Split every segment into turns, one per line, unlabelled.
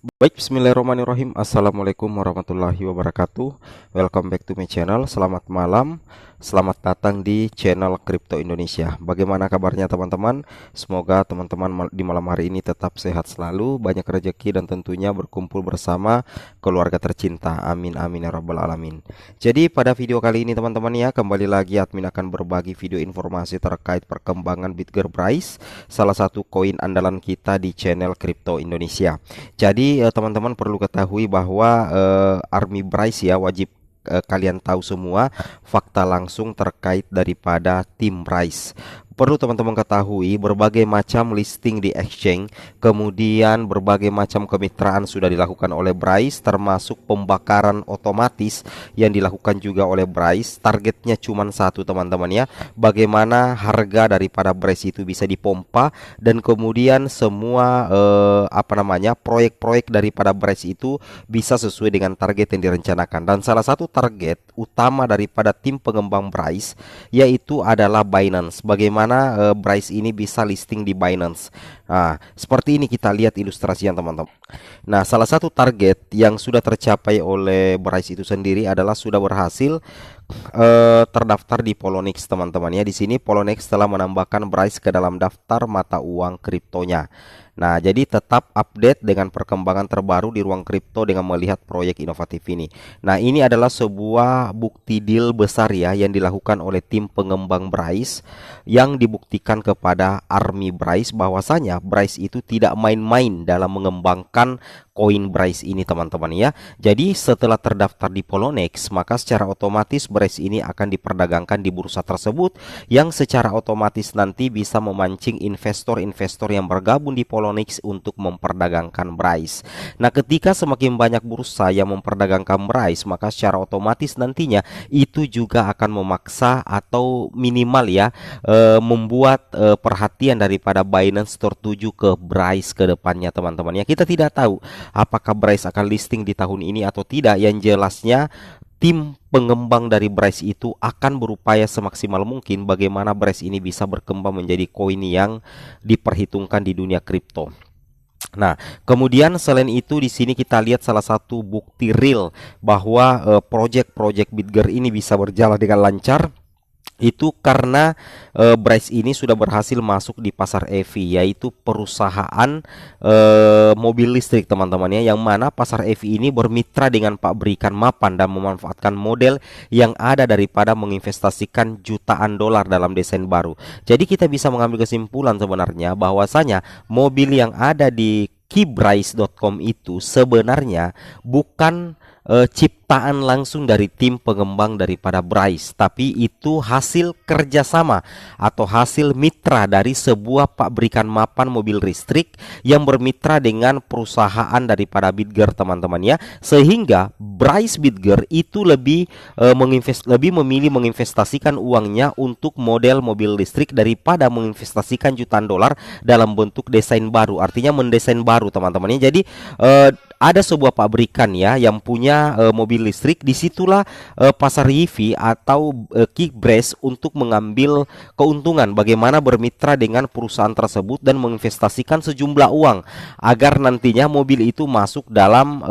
Baik, bismillahirrahmanirrahim. Assalamualaikum warahmatullahi wabarakatuh. Welcome back to my channel. Selamat malam. Selamat datang di channel Kripto Indonesia. Bagaimana kabarnya teman-teman? Semoga teman-teman di malam hari ini tetap sehat selalu, banyak rezeki dan tentunya berkumpul bersama keluarga tercinta. Amin amin ya rabbal alamin. Jadi pada video kali ini teman-teman ya, kembali lagi admin akan berbagi video informasi terkait perkembangan Bitger Price, salah satu koin andalan kita di channel Kripto Indonesia. Jadi teman-teman perlu ketahui bahwa Army Bryce ya, wajib kalian tahu semua fakta langsung terkait daripada tim Bryce. Perlu teman-teman ketahui berbagai macam listing di exchange, kemudian berbagai macam kemitraan sudah dilakukan oleh Bryce, termasuk pembakaran otomatis yang dilakukan juga oleh Bryce. Targetnya cuma satu teman-teman ya, bagaimana harga daripada Bryce itu bisa dipompa dan kemudian semua proyek-proyek daripada Bryce itu bisa sesuai dengan target yang direncanakan. Dan salah satu target utama daripada tim pengembang Bryce yaitu adalah Binance. Bagaimana Bryce ini bisa listing di Binance. Nah, seperti ini kita lihat ilustrasinya teman-teman. Nah, salah satu target yang sudah tercapai oleh Bryce itu sendiri adalah sudah berhasil terdaftar di Poloniex teman-teman ya. Di sini Poloniex telah menambahkan Bryce ke dalam daftar mata uang kriptonya. Nah, jadi tetap update dengan perkembangan terbaru di ruang kripto dengan melihat proyek inovatif ini. Nah, ini adalah sebuah bukti deal besar ya yang dilakukan oleh tim pengembang Bryce, yang dibuktikan kepada Army Bryce bahwasanya Bryce itu tidak main-main dalam mengembangkan koin Bryce ini teman-teman ya. Jadi setelah terdaftar di Poloniex, maka secara otomatis Bryce ini akan diperdagangkan di bursa tersebut, yang secara otomatis nanti bisa memancing investor-investor yang bergabung di Poloniex untuk memperdagangkan Bryce. Nah, ketika semakin banyak bursa yang memperdagangkan Bryce, maka secara otomatis nantinya itu juga akan memaksa atau minimal ya membuat perhatian daripada Binance tertuju ke Bryce ke depannya teman-teman ya. Kita tidak tahu apakah Bryce akan listing di tahun ini atau tidak. Yang jelasnya tim pengembang dari Bryce itu akan berupaya semaksimal mungkin bagaimana Bryce ini bisa berkembang menjadi koin yang diperhitungkan di dunia kripto. Nah, kemudian selain itu di sini kita lihat salah satu bukti real bahwa project-project Bitger ini bisa berjalan dengan lancar. Itu karena Bryce ini sudah berhasil masuk di pasar EV, yaitu perusahaan mobil listrik teman-teman ya, yang mana pasar EV ini bermitra dengan pabrikan mapan dan memanfaatkan model yang ada daripada menginvestasikan jutaan dolar dalam desain baru. Jadi kita bisa mengambil kesimpulan sebenarnya bahwasanya mobil yang ada di keybryce.com itu sebenarnya bukan ciptaan langsung dari tim pengembang daripada Bryce, tapi itu hasil kerjasama atau hasil mitra dari sebuah pabrikan mapan mobil listrik yang bermitra dengan perusahaan daripada Bitger teman-teman ya, sehingga Bryce Bitger itu lebih memilih menginvestasikan uangnya untuk model mobil listrik daripada menginvestasikan jutaan dolar dalam bentuk desain baru, artinya mendesain baru teman-teman ya. Jadi ada sebuah pabrikan ya yang punya mobil listrik, disitulah pasar EV atau Keybryce untuk mengambil keuntungan bagaimana bermitra dengan perusahaan tersebut dan menginvestasikan sejumlah uang agar nantinya mobil itu masuk dalam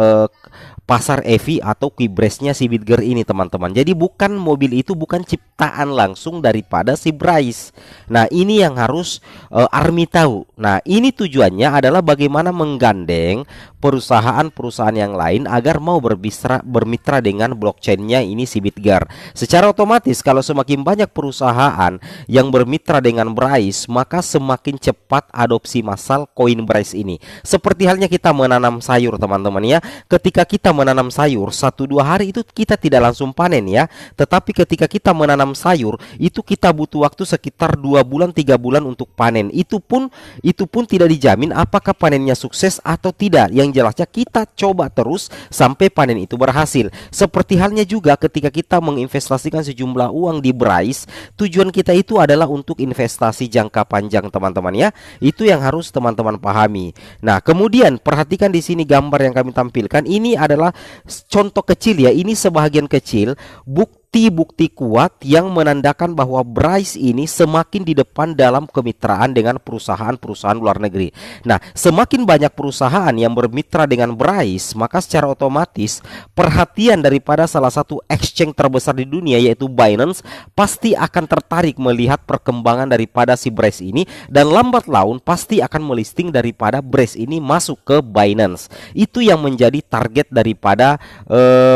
pasar EV atau Keybryce-nya si Bitger ini teman-teman. Jadi bukan mobil itu bukan ciptaan langsung daripada si Bryce. Nah, ini yang harus Army tahu. Nah, ini tujuannya adalah bagaimana menggandeng perusahaan-perusahaan yang lain agar mau bermitra dengan blockchain-nya ini si Bitger. Secara otomatis kalau semakin banyak perusahaan yang bermitra dengan Bryce, maka semakin cepat adopsi massal koin Bryce ini. Seperti halnya kita menanam sayur teman-teman ya. Ketika kita menanam sayur 1-2 hari itu kita tidak langsung panen ya. Tetapi ketika kita menanam sayur itu kita butuh waktu sekitar 2 bulan 3 bulan untuk panen. Itu pun tidak dijamin apakah panennya sukses atau tidak. Yang jelasnya kita coba terus sampai panen itu berhasil. Seperti halnya juga ketika kita menginvestasikan sejumlah uang di Bryce, tujuan kita itu adalah untuk investasi jangka panjang teman-teman ya. Itu yang harus teman-teman pahami. Nah, kemudian perhatikan di sini gambar yang kami tampilkan. Ini adalah contoh kecil ya. Ini sebahagian kecil bukti bukti-bukti kuat yang menandakan bahwa Bryce ini semakin di depan dalam kemitraan dengan perusahaan-perusahaan luar negeri. Nah, semakin banyak perusahaan yang bermitra dengan Bryce, maka secara otomatis perhatian daripada salah satu exchange terbesar di dunia yaitu Binance pasti akan tertarik melihat perkembangan daripada si Bryce ini, dan lambat laun pasti akan melisting daripada Bryce ini masuk ke Binance. Itu yang menjadi target daripada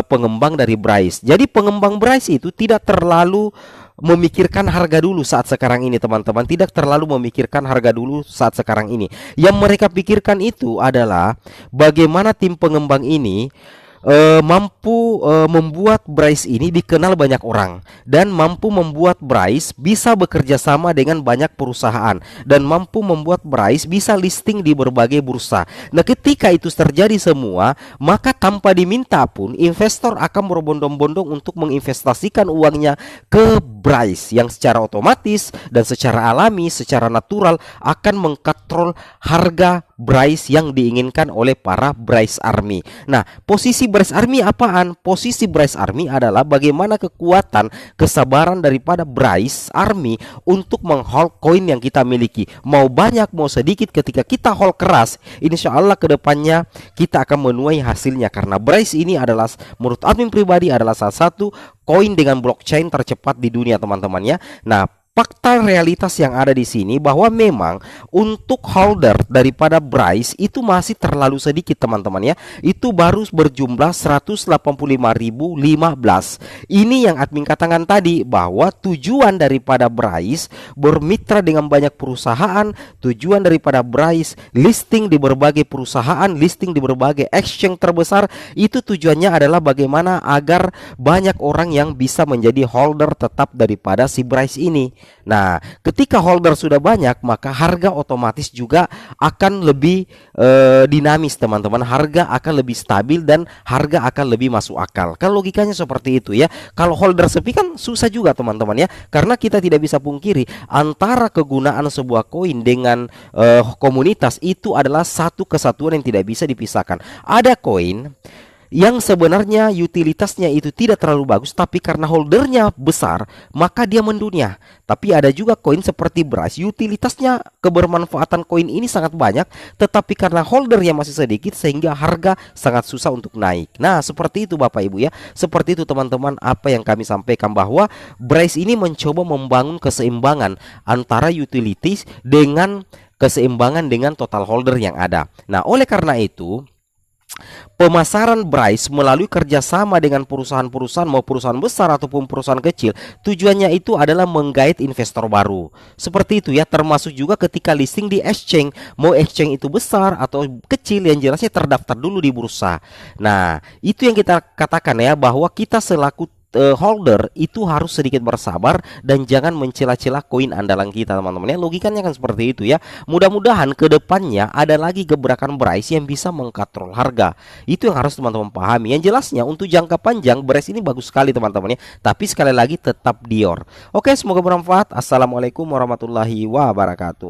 pengembang dari Bryce. Jadi pengembang Bryce itu tidak terlalu memikirkan harga dulu saat sekarang ini, teman-teman. Tidak terlalu memikirkan harga dulu saat sekarang ini. Yang mereka pikirkan itu adalah bagaimana tim pengembang ini mampu membuat Bryce ini dikenal banyak orang, dan mampu membuat Bryce bisa bekerja sama dengan banyak perusahaan, dan mampu membuat Bryce bisa listing di berbagai bursa. Nah, ketika itu terjadi semua, maka tanpa diminta pun investor akan berbondong-bondong untuk menginvestasikan uangnya ke Bryce, yang secara otomatis dan secara alami, secara natural akan mengkontrol harga Bryce yang diinginkan oleh para Bryce Army. Nah, posisi Bryce Army apaan? Posisi Bryce Army adalah bagaimana kekuatan, kesabaran daripada Bryce Army untuk menghold koin yang kita miliki. Mau banyak, mau sedikit, ketika kita hold keras, insya Allah kedepannya kita akan menuai hasilnya. Karena Bryce ini adalah, menurut admin pribadi, adalah salah satu koin dengan blockchain tercepat di dunia, teman-teman ya. Nah, fakta realitas yang ada di sini bahwa memang untuk holder daripada Bryce itu masih terlalu sedikit, teman-teman ya. Itu baru berjumlah 185.015. Ini yang admin katakan tadi, bahwa tujuan daripada Bryce bermitra dengan banyak perusahaan, tujuan daripada Bryce listing di berbagai perusahaan, listing di berbagai exchange terbesar, itu tujuannya adalah bagaimana agar banyak orang yang bisa menjadi holder tetap daripada si Bryce ini. Nah, ketika holder sudah banyak, maka harga otomatis juga akan lebih dinamis, teman-teman. Harga akan lebih stabil dan harga akan lebih masuk akal. Kan logikanya seperti itu ya. Kalau holder sepi kan susah juga, teman-teman ya. Karena kita tidak bisa pungkiri antara kegunaan sebuah koin dengan komunitas itu adalah satu kesatuan yang tidak bisa dipisahkan. Ada koin yang sebenarnya utilitasnya itu tidak terlalu bagus, tapi karena holdernya besar maka dia mendunia. Tapi ada juga koin seperti Bryce, utilitasnya, kebermanfaatan koin ini sangat banyak, tetapi karena holdernya masih sedikit sehingga harga sangat susah untuk naik. Nah, seperti itu Bapak Ibu ya. Seperti itu teman-teman apa yang kami sampaikan, bahwa Bryce ini mencoba membangun keseimbangan antara utilities dengan keseimbangan dengan total holder yang ada. Nah, oleh karena itu pemasaran Bryce melalui kerjasama dengan perusahaan-perusahaan, mau perusahaan besar ataupun perusahaan kecil, tujuannya itu adalah menggait investor baru. Seperti itu ya, termasuk juga ketika listing di exchange, mau exchange itu besar atau kecil, yang jelasnya terdaftar dulu di bursa. Nah, itu yang kita katakan ya, bahwa kita selaku holder itu harus sedikit bersabar dan jangan mencela-cela koin andalan kita, teman-teman ya. Logikanya kan seperti itu ya. Mudah-mudahan ke depannya ada lagi gebrakan Bryce yang bisa mengkontrol harga. Itu yang harus teman-teman pahami. Yang jelasnya untuk jangka panjang Bryce ini bagus sekali, teman-teman ya. Tapi sekali lagi tetap Dior. Oke, semoga bermanfaat. Assalamualaikum warahmatullahi wabarakatuh.